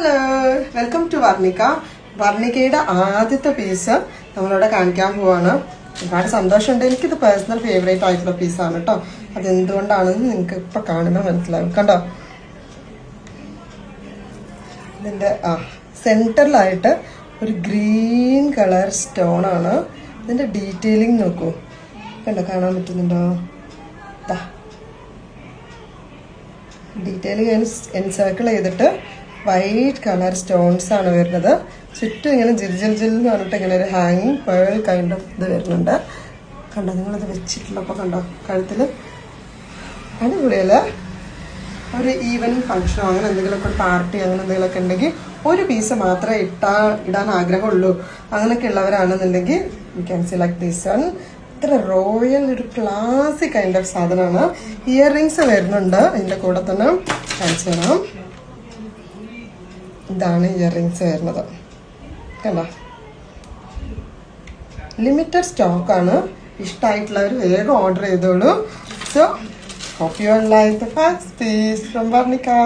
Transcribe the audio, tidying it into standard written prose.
Hello, welcome to Varnika. വർണികയുടെ ആദ്യത്തെ piece നമ്മളിവിടെ കാണിക്കാൻ പോവാണ്. ഒരുപാട് സന്തോഷമുണ്ട്. എനിക്കിത് പേഴ്സണൽ ഫേവറേറ്റ് ആയിട്ടുള്ള പീസാണ് കേട്ടോ. അതെന്തുകൊണ്ടാണെന്ന് നിങ്ങൾക്ക് ഇപ്പൊ കാണുമ്പോൾ മനസ്സിലാവും. കണ്ടോ, ഇതിന്റെ സെന്ററിലായിട്ട് ഒരു ഗ്രീൻ കളർ സ്റ്റോൺ ആണ്. ഇതിന്റെ ഡീറ്റെയിലിംഗ് നോക്കൂ. കണ്ടോ, കാണാൻ പറ്റുന്നുണ്ടോ? ഡീറ്റെയിലിംഗ് എൻസർക്കിൾ ചെയ്തിട്ട് വൈറ്റ് കളർ സ്റ്റോൺസ് ആണ് വരുന്നത്. ചുറ്റും ഇങ്ങനെ ജിൽ ജിൽ ജിൽ എന്ന് പറഞ്ഞിട്ട് ഇങ്ങനെ ഒരു ഹാങ്ങിങ് പേൾ കൈൻഡ് ഓഫ് ഇത് വരുന്നുണ്ട്. കണ്ടോ, നിങ്ങളിത് വെച്ചിട്ടുള്ളപ്പോൾ കണ്ടോ കഴുത്തിൽ അടിപൊളിയല്ലേ? ഒരു ഈവനിങ് ഫംഗ്ഷനോ അങ്ങനെ എന്തെങ്കിലുമൊക്കെ പാർട്ടി അങ്ങനെ എന്തെങ്കിലുമൊക്കെ ഉണ്ടെങ്കിൽ ഒരു പീസ് മാത്രമേ ഇടാൻ ആഗ്രഹമുള്ളൂ. അങ്ങനെയൊക്കെ ഉള്ളവരാണെന്നുണ്ടെങ്കിൽ you can select this one. ഇത്ര റോയൽ ഒരു ക്ലാസിക് കൈൻഡ് ഓഫ് സാധനമാണ്. ഇയർ റിങ്സ് വരുന്നുണ്ട് ഇതിന്റെ കൂടെ തന്നെ. കാണിച്ചു തരാം. ഇതാണ് ഇയർ റിങ്സ് വരുന്നത്. കണ്ടോ, ലിമിറ്റഡ് സ്റ്റോക്ക് ആണ്. ഇഷ്ടമായിട്ടുള്ളവർ വേഗം ഓർഡർ ചെയ്തോളൂ. So hope you all like the first piece from Varnika.